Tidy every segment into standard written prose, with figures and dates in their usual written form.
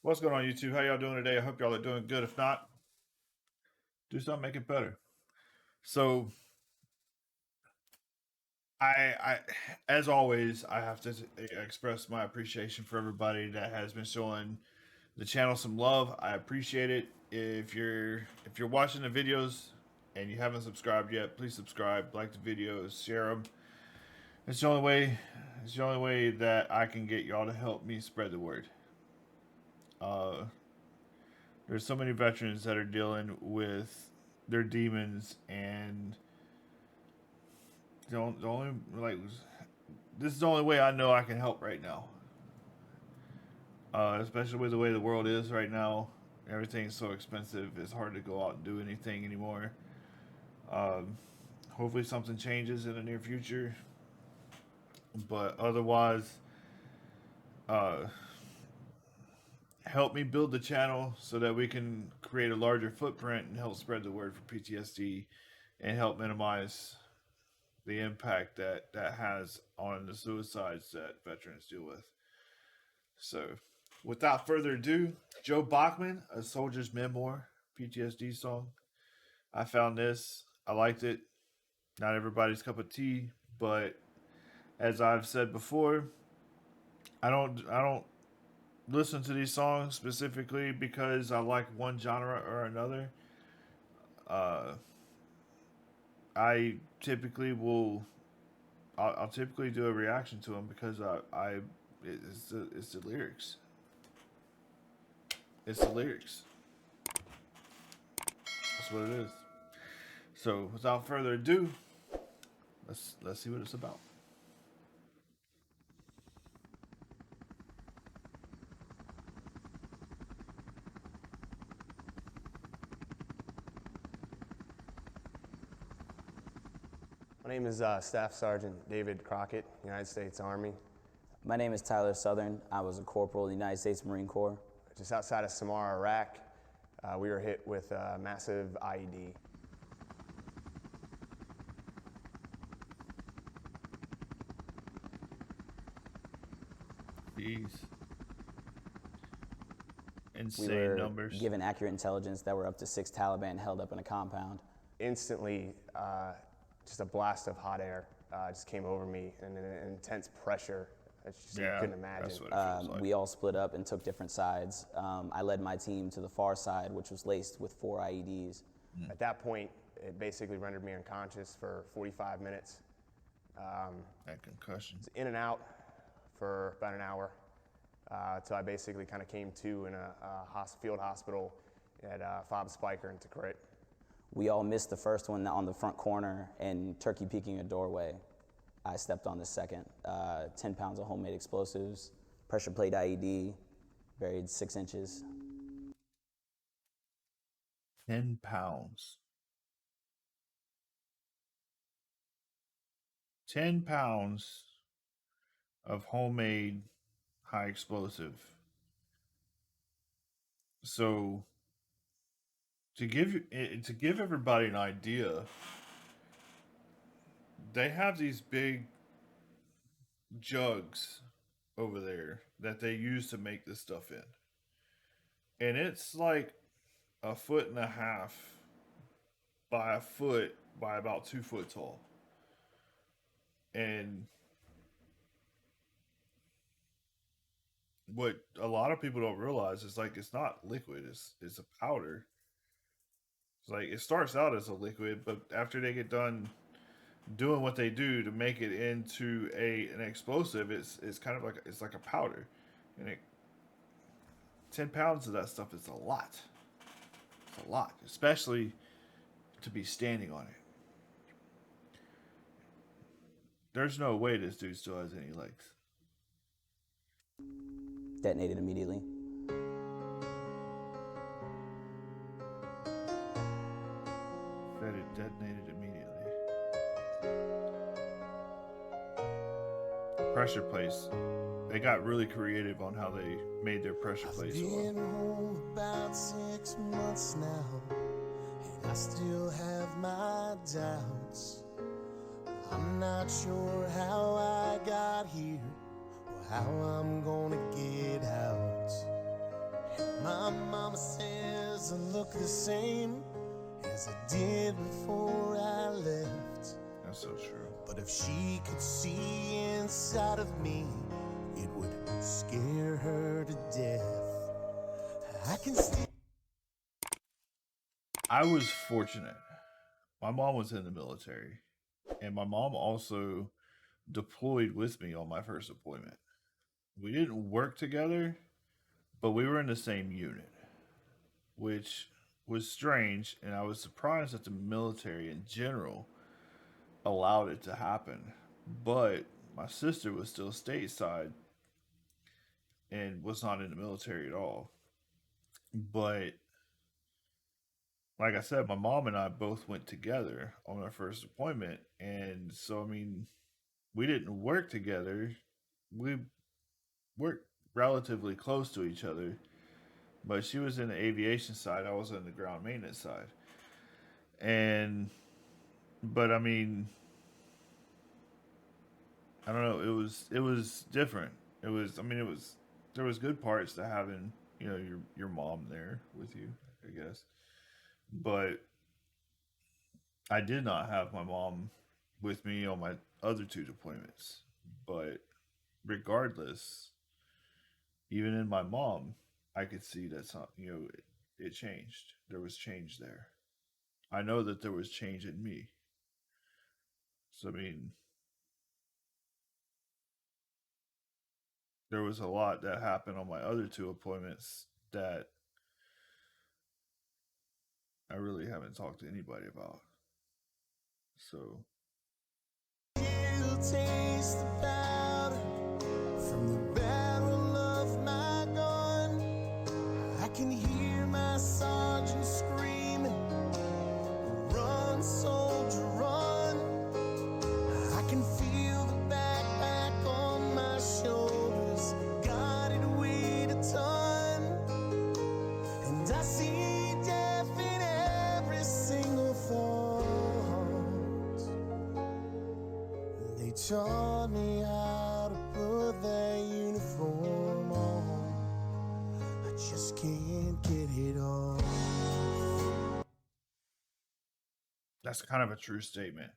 What's going on, YouTube? How y'all doing today? I hope y'all are doing good. If not, do something, make it better. So, I, as always, I have to express my appreciation for everybody that has been showing the channel some love. I appreciate it. If you're watching the videos and you haven't subscribed yet, please subscribe, like the videos, share them. It's the only way. It's the only way that I can get y'all to help me spread the word. Uh, there's so many veterans that are dealing with their demons, and the only like this is the only way I know I can help right now. Especially with the way the world is right now, everything's so expensive. It's hard to go out and do anything anymore. Um, Hopefully, something changes in the near future, but otherwise, uh, help me build the channel so that we can create a larger footprint and help spread the word for PTSD and help minimize the impact that has on the suicides that veterans deal with. So, without further ado, Joe Bachman, A Soldier's Memoir, PTSD song. I found this. I liked it. Not everybody's cup of tea, but as I've said before, I don't listen to these songs specifically because I like one genre or another. Uh, I typically will. I'll typically do a reaction to them because it's the lyrics. It's the lyrics. That's what it is. So without further ado, let's see what it's about. My name is Staff Sergeant David Crockett, United States Army. My name is Tyler Southern. I was a corporal in the United States Marine Corps. Just outside of Samara, Iraq, we were hit with a massive IED. These We insane were numbers. given accurate intelligence that were up to 6 Taliban held up in a compound. Instantly, just a blast of hot air just came over me and an intense pressure that you couldn't imagine. That's what it feels like. We all split up and took different sides. I led my team to the far side, which was laced with 4 IEDs. At that point, it basically rendered me unconscious for 45 minutes. That concussion. In and out for about an hour until I basically kind of came to in a field hospital at Fob Spiker in Tikrit. We all missed the first one on the front corner and turkey peeking a doorway. I stepped on the second. 10 pounds of homemade explosives, pressure plate IED, buried 6 inches. 10 pounds. 10 pounds of homemade high explosive. So to give everybody an idea, they have these big jugs over there that they use to make this stuff in. And it's like a foot and a half by a foot by about 2 foot tall. And what a lot of people don't realize is like it's not liquid, it's a powder. It's like it starts out as a liquid, but after they get done doing what they do to make it into an explosive, it's kind of like it's like a powder. And 10 pounds of that stuff is a lot. It's a lot, especially to be standing on it. There's no way this dude still has any legs. Detonated immediately. That it detonated immediately. Pressure plates. They got really creative on how they made their pressure plates. I've been home about 6 months now, and I still have my doubts. I'm not sure how I got here or how I'm gonna get out. look the same as it did before I left. That's so true. But if she could see inside of me, it would scare her to death. I can still. I was fortunate. My mom was in the military, and my mom also deployed with me on my first deployment. We didn't work together, but we were in the same unit, which was strange, and I was surprised that the military in general allowed it to happen. But my sister was still stateside and was not in the military at all. But like I said, my mom and I both went together on our first deployment. And so, I mean, we didn't work together. We worked relatively close to each other. But she was in the aviation side, I was in the ground maintenance side. And, but I mean, I don't know, it was different. It was, I mean, there was good parts to having, your mom there with you, I guess. But I did not have my mom with me on my other two deployments. But regardless, even in my mom, I could see that it changed. There was change there. I know that there was change in me. So I mean, there was a lot that happened on my other two appointments that I really haven't talked to anybody about. So Still taste the powder from the barrel of my gun. I can hear my sergeant screaming, "Run, soldier, run!" I can feel the backpack on my shoulders, got it weighed a ton, and I see death in every single thought. They taught me how to put that uniform on. I just can't get it off. that's kind of a true statement.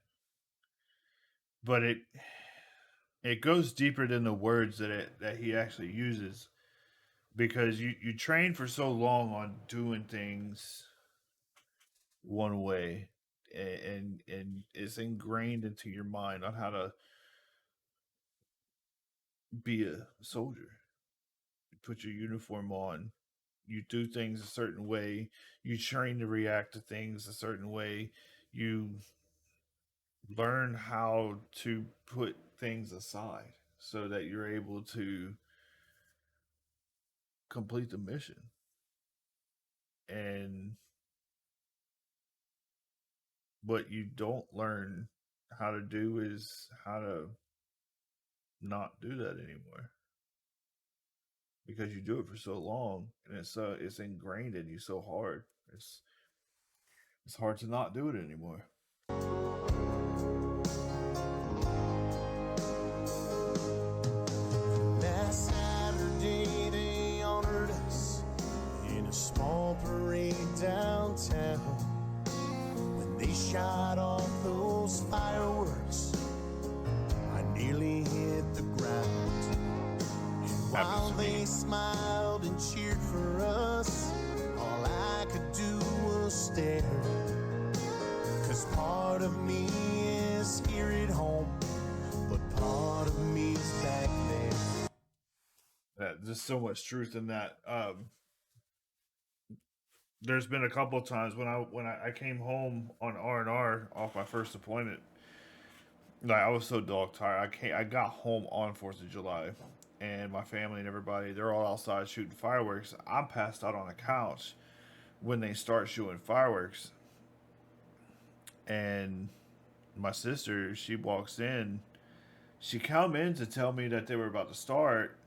But it goes deeper than the words that he actually uses, because you train for so long on doing things one way, and it's ingrained into your mind on how to be a soldier. You put your uniform on, you do things a certain way, you train to react to things a certain way, you learn how to put things aside so that you're able to complete the mission. And what you don't learn how to do is how to not do that anymore, because you do it for so long, and it's ingrained in you so hard. It's hard to not do it anymore. Last Saturday they honored us in a small parade downtown. When they shot off those fireworks, I nearly hit the ground. And while they smiled and cheered for us, all I could do was stare. 'Cause part of me is here at home, but part of me's back there. There's so much truth in that. There's been a couple of times when I came home on R&R off my first deployment. Like, I was so dog tired. I got home on 4th of July, and my family and everybody, they're all outside shooting fireworks. I'm passed out on the couch when they start shooting fireworks. And my sister, she walks in. She come in to tell me that they were about to start,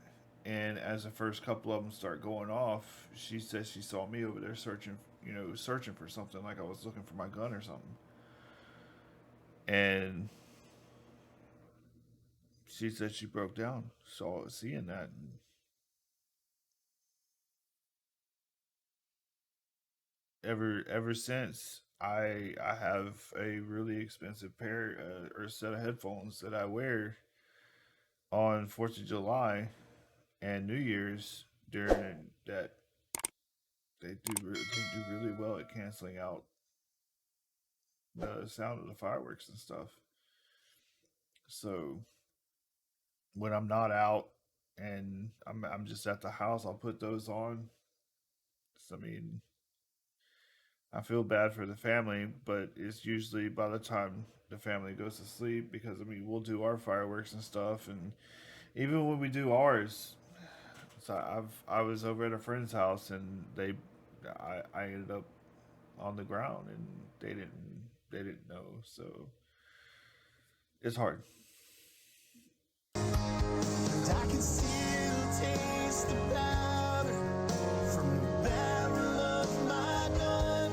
and as the first couple of them start going off, she says she saw me over there searching for something, like I was looking for my gun or something. And she said she broke down, seeing that. ever since I have a really expensive pair or set of headphones that I wear on 4th of July and New Year's during that they do really well at canceling out the sound of the fireworks and stuff. So when I'm not out and I'm just at the house, I'll put those on. So, I mean, I feel bad for the family, but it's usually by the time the family goes to sleep because I mean we'll do our fireworks and stuff, and even when we do ours, so I was over at a friend's house and I ended up on the ground and they didn't know, so it's hard. And I can still taste the powder from the barrel of my gun.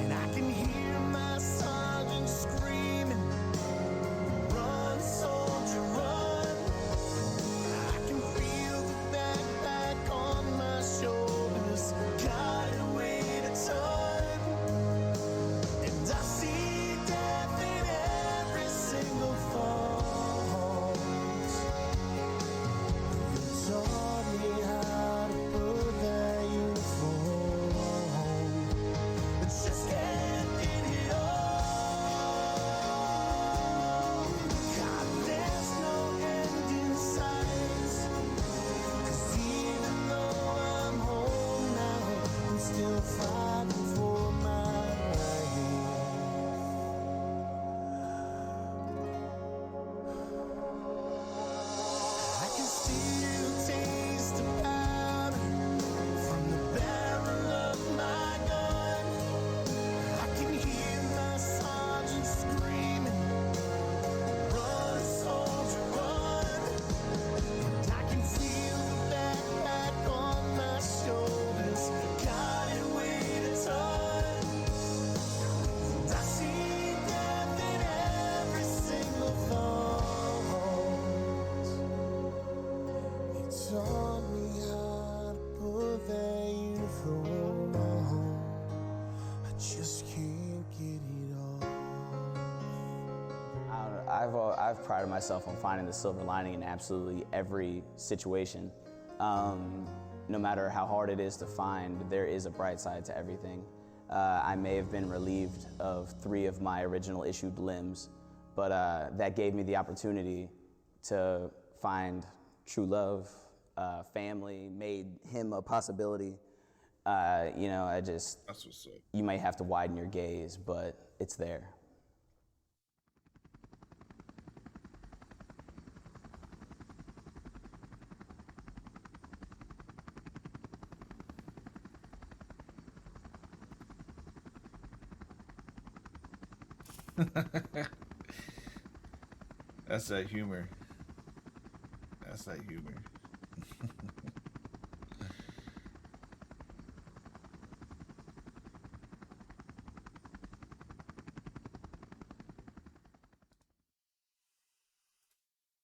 And I can hear my sergeant screaming, run, soldier, run. I can feel the backpack on my shoulders, gotta weigh a ton. And I see death in every single thought. You taught me how to put that uniform on, but just can't get it all. God, there's no end in sight. 'Cause even though I'm home now, I'm still fighting for my life. I can still taste the powder from the barrel of my gun. I can hear my sergeant screaming, run, soldier, run. And I can feel the backpack on my shoulders, got it weighed a ton. And I see death in every single thought. You taught me how to put that uniform on. I just can't get it off. I don't know, I've prided myself on finding the silver lining in absolutely every situation. No matter how hard it is to find, there is a bright side to everything. I may have been relieved of 3 of my original issued limbs, but that gave me the opportunity to find true love, family, made him a possibility. You know, That's what's up. you might have to widen your gaze, but it's there. That's that humor. That's that humor.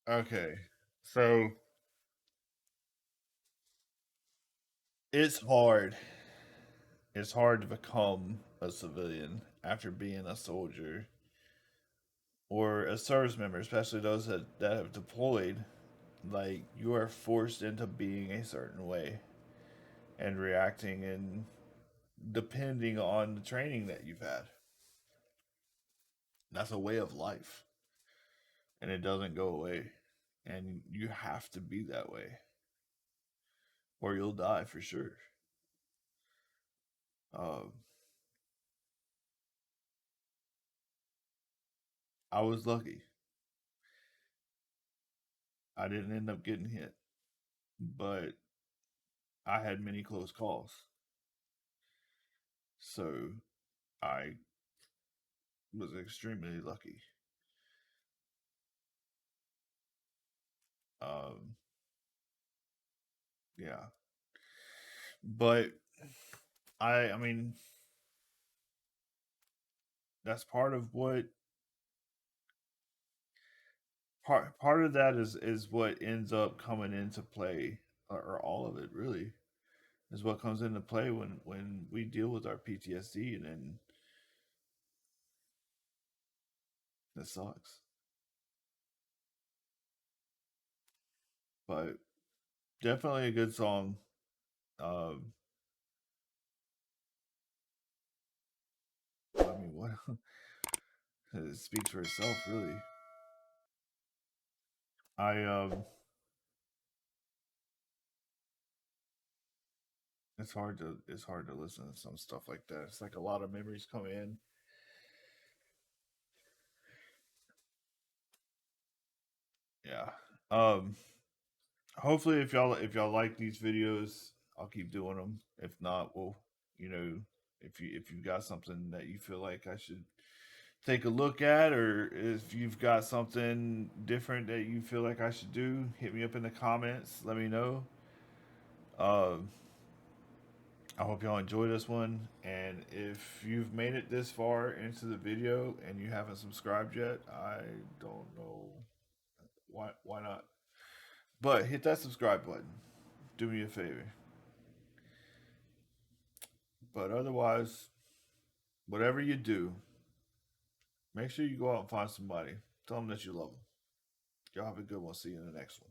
Okay, so it's hard. It's hard to become a civilian after being a soldier or a service member, especially those that have deployed. Like, you are forced into being a certain way and reacting and depending on the training that you've had. That's a way of life and it doesn't go away. And you have to be that way or you'll die for sure. Um, I was lucky. I didn't end up getting hit, but I had many close calls. So I was extremely lucky. Um, yeah, but I mean, that's part of what part of that is what ends up coming into play, or all of it really. is what comes into play when we deal with our PTSD, and then that sucks. But definitely a good song. Um, I mean, what? It speaks for itself, really. I it's hard to listen to some stuff like that. It's like a lot of memories come in. Yeah. Um. Hopefully, if y'all like these videos, I'll keep doing them. If not, well, you know, if you got something that you feel like I should take a look at, or if you've got something different that you feel like I should do, hit me up in the comments. Let me know. Um, I hope y'all enjoy this one. And if you've made it this far into the video and you haven't subscribed yet, I don't know why not. But hit that subscribe button. Do me a favor. But otherwise, whatever you do, make sure you go out and find somebody. Tell them that you love them. Y'all have a good one. See you in the next one.